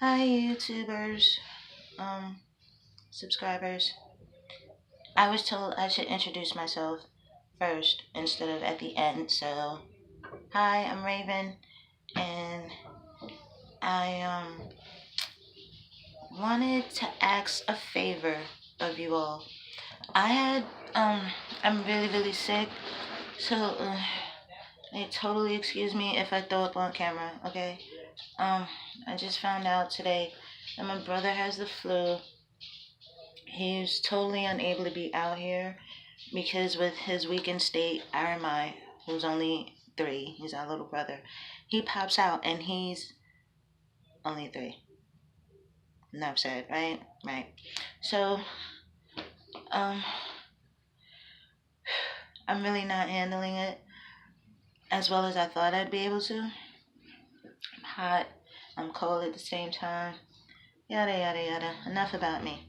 Hi YouTubers, um, subscribers. I was told I should introduce myself first instead of at the end. So, hi, I'm Raven, and I wanted to ask a favor of you all. I had um I'm really sick, so totally excuse me if I throw up on camera, okay? Um, I just found out today that my brother has the flu. He's totally unable to be out here because with his weakened state, Aramai, who's only 3, he's our little brother, he pops out and he's only 3. Enough said, right? Right. So, um, I'm really not handling it as well as I thought I'd be able to. I'm hot, I'm cold at the same time. Yada yada yada. Enough about me.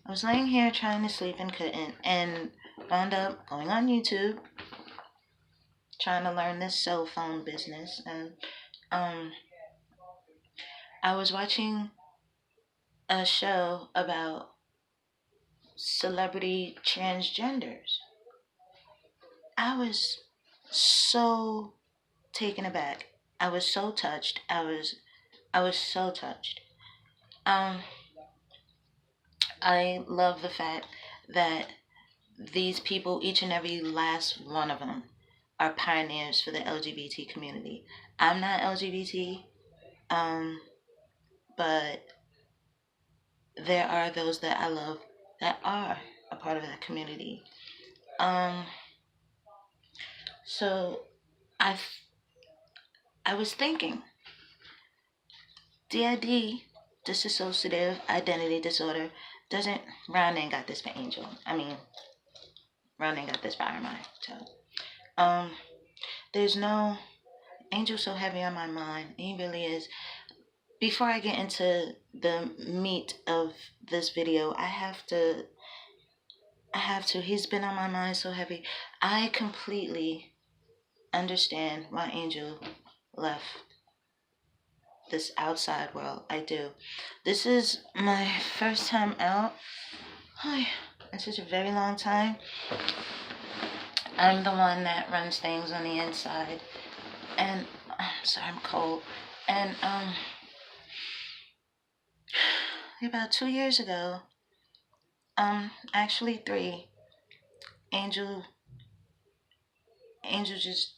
I was laying here trying to sleep and couldn't, and wound up going on YouTube trying to learn this cell phone business. And um, I was watching a show about celebrity transgenders. I was so taken aback. I was so touched. I was so touched. Um, I love the fact that these people, each and every last one of them, are pioneers for the LGBT community. I'm not LGBT, um, but there are those that I love that are a part of that community. Um, so I I was thinking, DID, dissociative identity disorder, doesn't Ron ain't got this for Angel. I mean, Ron ain't got this for Armine. So, um, there's no Angel so heavy on my mind. He really is. Before I get into the meat of this video, I have to. He's been on my mind so heavy. I completely understand why Angel left this outside world. I do. This is my first time out. Hi. In such a very long time. I'm the one that runs things on the inside. And I'm sorry, I'm cold. And about 2 years ago, actually 3, Angel Angel just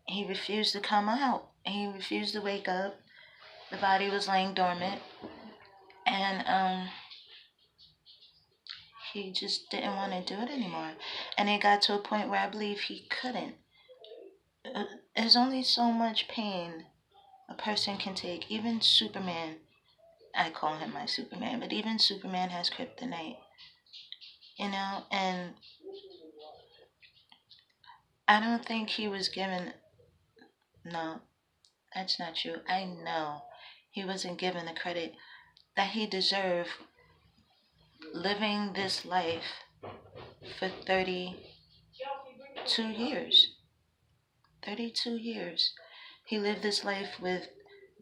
he refused to come out. He refused to wake up. The body was laying dormant. And he just didn't want to do it anymore. And it got to a point where I believe he couldn't. There's only so much pain a person can take. Even Superman, I call him my Superman, but even Superman has kryptonite, and I don't think he was given, no, that's not true. I know he wasn't given the credit that he deserved living this life for 32 years. 32 years. He lived this life with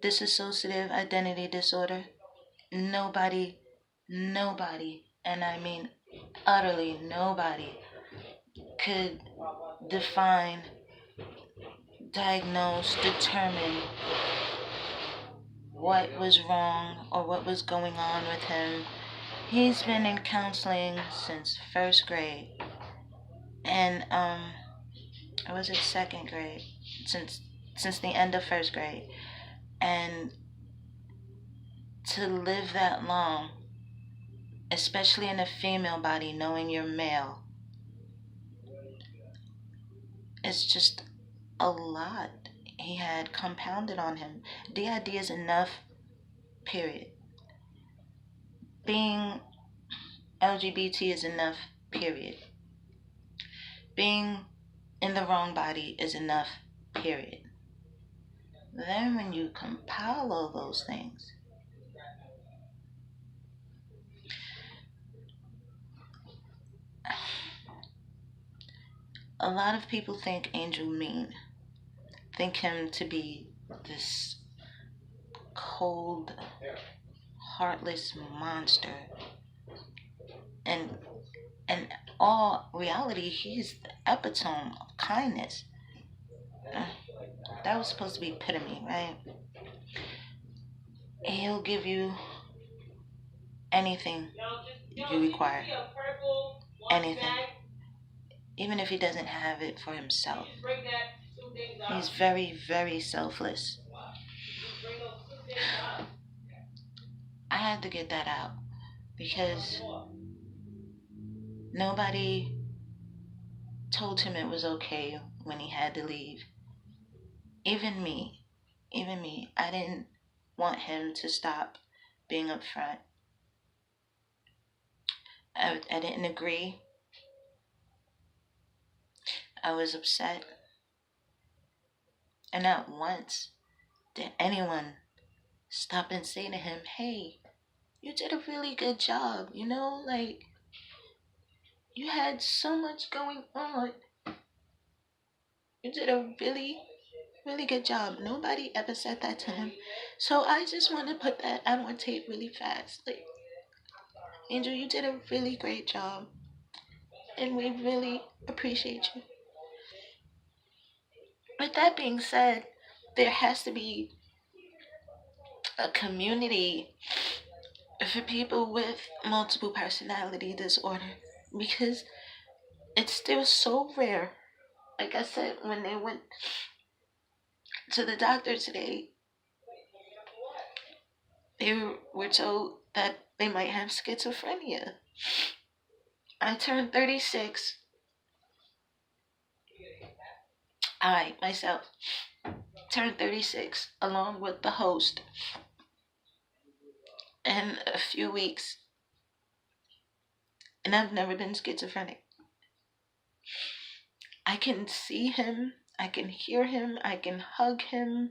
dissociative identity disorder. Nobody, and I mean utterly nobody, could define, diagnose, determine what was wrong or what was going on with him. He's been in counseling since first grade, and I was in second grade since the end of first grade, and to live that long, especially in a female body, knowing you're male, it's just a lot. He had compounded on him. DID is enough, period. Being LGBT is enough, period. Being in the wrong body is enough, period. Then when you compile all those things, a lot of people think Angel mean, think him to be this cold, heartless monster. And in all reality, he's the epitome of kindness. Uh, that was supposed to be epitome, right? He'll give you anything you require. Anything. Even if he doesn't have it for himself. He's very, very selfless. I had to get that out because nobody told him it was okay when he had to leave. Even me. Even me. I didn't want him to stop being upfront. I didn't agree. I was upset. And not once did anyone stop and say to him, hey, you did a really good job, you know? Like, you had so much going on. You did a really, really good job. Nobody ever said that to him. So I just want to put that out on tape really fast. Like, Angel, you did a really great job. And we really appreciate you. With that being said, there has to be a community for people with multiple personality disorder because it's still so rare. Like I said, when they went to the doctor today, they were told that they might have schizophrenia. I turned 36. I, myself, turned 36 along with the host in a few weeks. And I've never been schizophrenic. I can see him, I can hear him, I can hug him,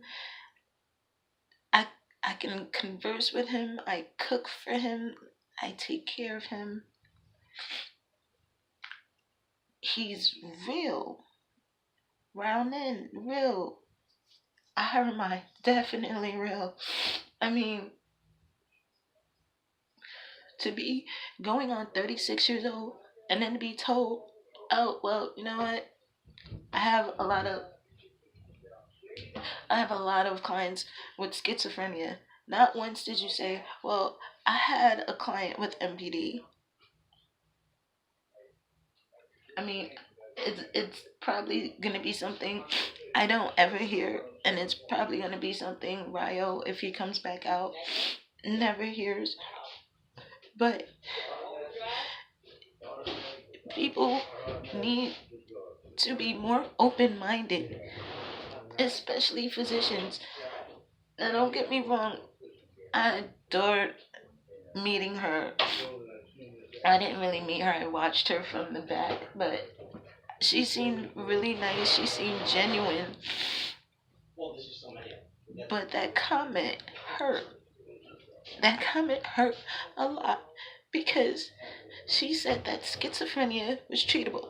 I can converse with him, I cook for him, I take care of him. He's real. Round in, real. I definitely real. I mean, to be going on 36 years old and then to be told, oh, well, you know what? I have a lot of clients with schizophrenia. Not once did you say, well, I had a client with MPD. I mean, it's probably gonna be something I don't ever hear, and it's probably gonna be something Ryo, if he comes back out, never hears. But people need to be more open-minded, especially physicians. Now, don't get me wrong, I adored meeting her. I didn't really meet her, I watched her from the back, but she seemed really nice, she seemed genuine. But that comment hurt. That comment hurt a lot because she said that schizophrenia was treatable.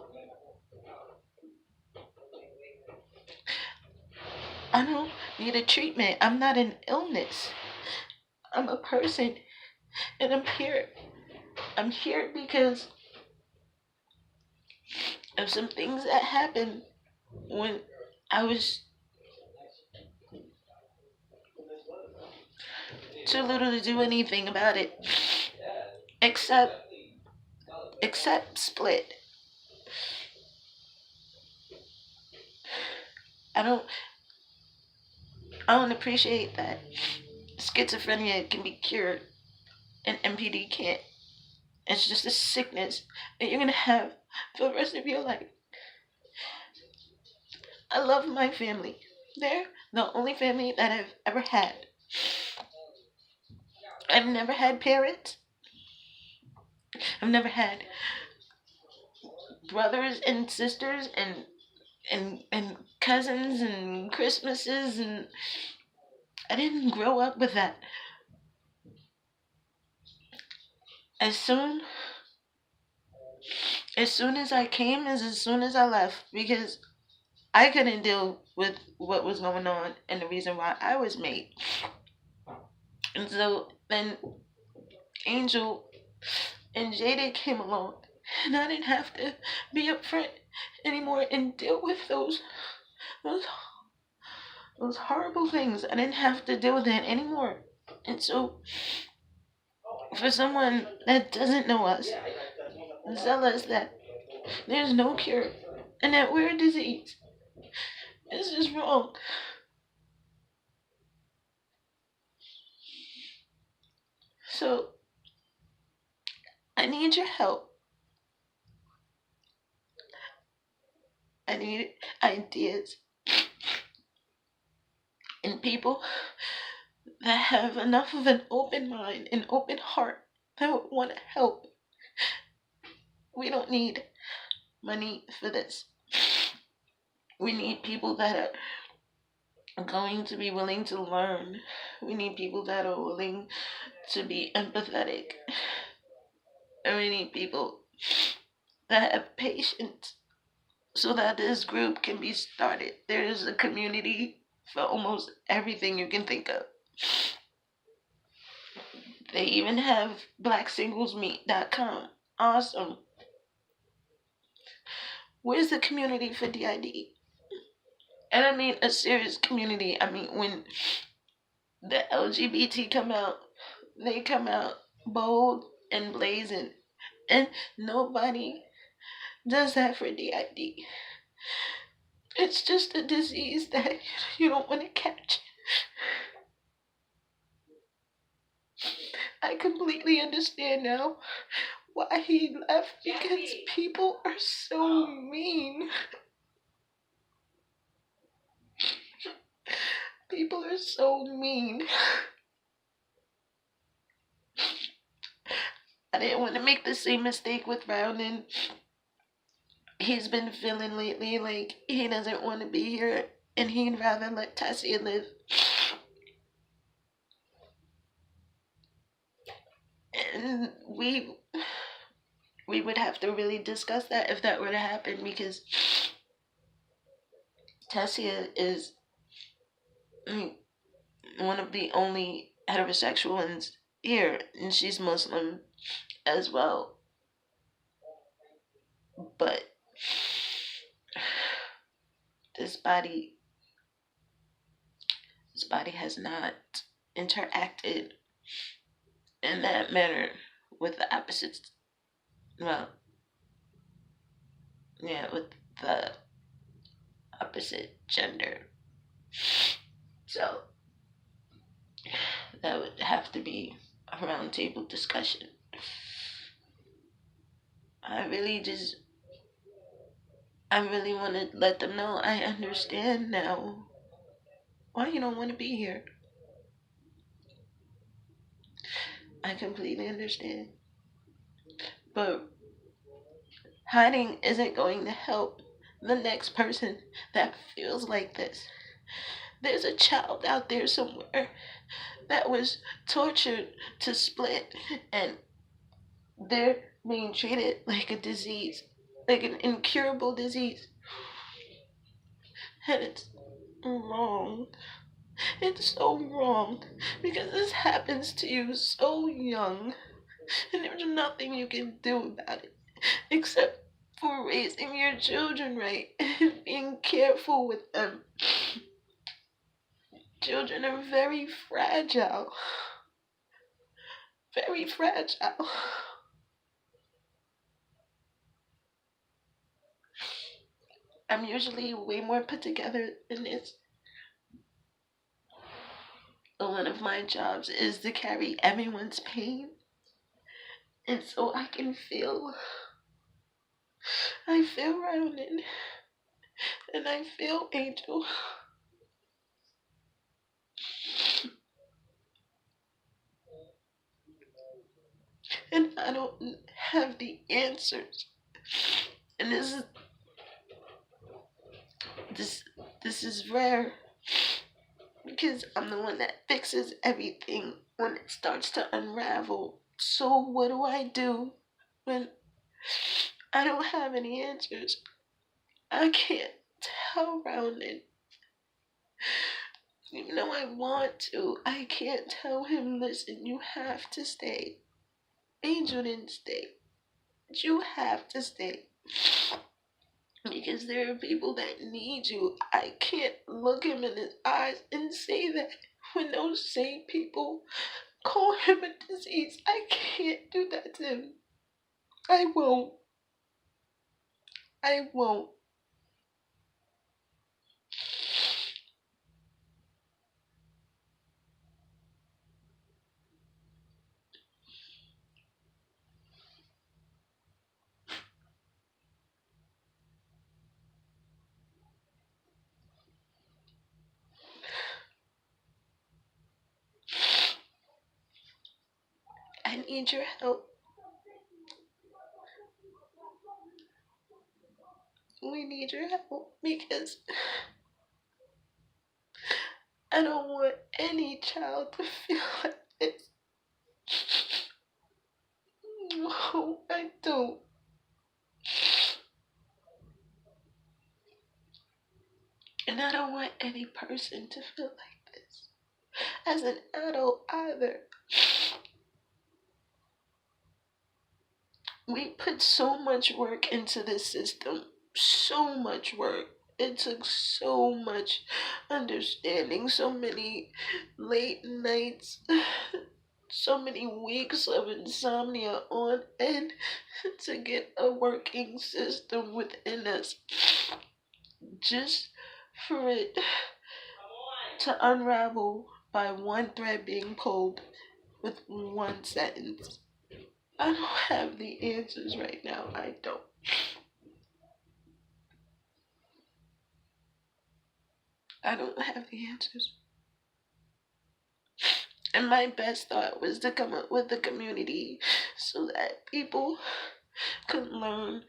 I don't need a treatment. I'm not an illness. I'm a person and I'm here. I'm here because of some things that happened when I was too little to do anything about it. Except split. I don't appreciate that schizophrenia can be cured and MPD can't. It's just a sickness that you're gonna have for the rest of your life. I love my family. They're the only family that I've ever had. I've never had parents. I've never had brothers and sisters and cousins and Christmases, and I didn't grow up with that. As soon as I came is as soon as I left because I couldn't deal with what was going on and the reason why I was made. And so then Angel and Jada came along, and I didn't have to be upfront anymore and deal with those those horrible things. I didn't have to deal with that anymore. And so, for someone that doesn't know us, tell us that there's no cure and that we're a disease, it's just wrong. So, I need your help. I need ideas and people that have enough of an open mind and open heart that would want to help. We don't need money for this. We need people that are going to be willing to learn. We need people that are willing to be empathetic. And we need people that have patience so that this group can be started. There is a community for almost everything you can think of. They even have blacksinglesmeet.com. Awesome. Where's the community for DID? And I mean a serious community. I mean, when the LGBT come out, they come out bold and blazing. And nobody does that for DID. It's just a disease that you don't want to catch. I completely understand now why he left, because people are so mean. People are so mean. I didn't want to make the same mistake with Browning. He's been feeling lately like he doesn't want to be here and he'd rather let Tassia live. And we would have to really discuss that if that were to happen, because Tassia is one of the only heterosexual ones here, and she's Muslim as well. But this body has not interacted in that manner with the opposites. Well, yeah, with the opposite gender. So that would have to be a roundtable discussion. I really want to let them know I understand now why you don't want to be here. I completely understand. But hiding isn't going to help the next person that feels like this. There's a child out there somewhere that was tortured to split, and they're being treated like a disease, like an incurable disease. And it's wrong. It's so wrong, because this happens to you so young, and there's nothing you can do about it except for raising your children right and being careful with them. Children are very fragile. Very fragile. I'm usually way more put together than this. One of my jobs is to carry everyone's pain. And so I feel Rounded. And I feel Angel. And I don't have the answers. And this is rare, because I'm the one that fixes everything when it starts to unravel. So what do I do when I don't have any answers? I can't tell Rounded. Even though I want to, I can't tell him, listen, you have to stay. Angel didn't stay. But you have to stay. Because there are people that need you. I can't look him in his eyes and say that when those same people call him a disease. I can't do that to him. I won't. I won't. I need your help. We need your help because I don't want any child to feel like this. No, I don't. And I don't want any person to feel like this. As an adult, either. We put so much work into this system. So much work. It took so much understanding, so many late nights, so many weeks of insomnia on end to get a working system within us. Just for it to unravel by one thread being pulled with one sentence. I don't have the answers right now. I don't. I don't have the answers. And my best thought was to come up with a community so that people could learn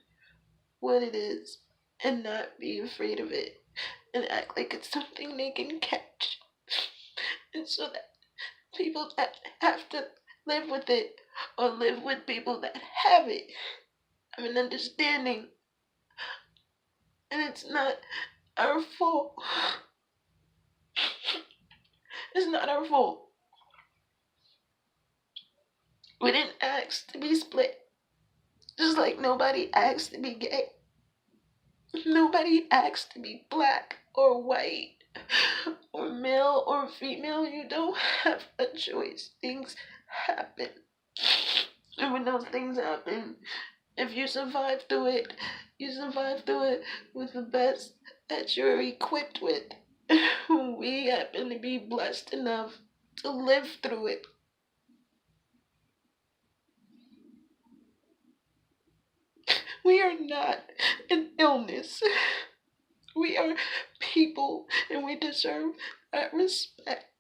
what it is and not be afraid of it and act like it's something they can catch. And so that people that have to live with it or live with people that have it have an understanding. And it's not our fault. It's not our fault. We didn't ask to be split. Just like nobody asked to be gay. Nobody asked to be black or white or male or female. You don't have a choice. Things happen. And when those things happen, if you survive through it, you survive through it with the best that you're equipped with. We happen to be blessed enough to live through it. We are not an illness. We are people and we deserve that respect.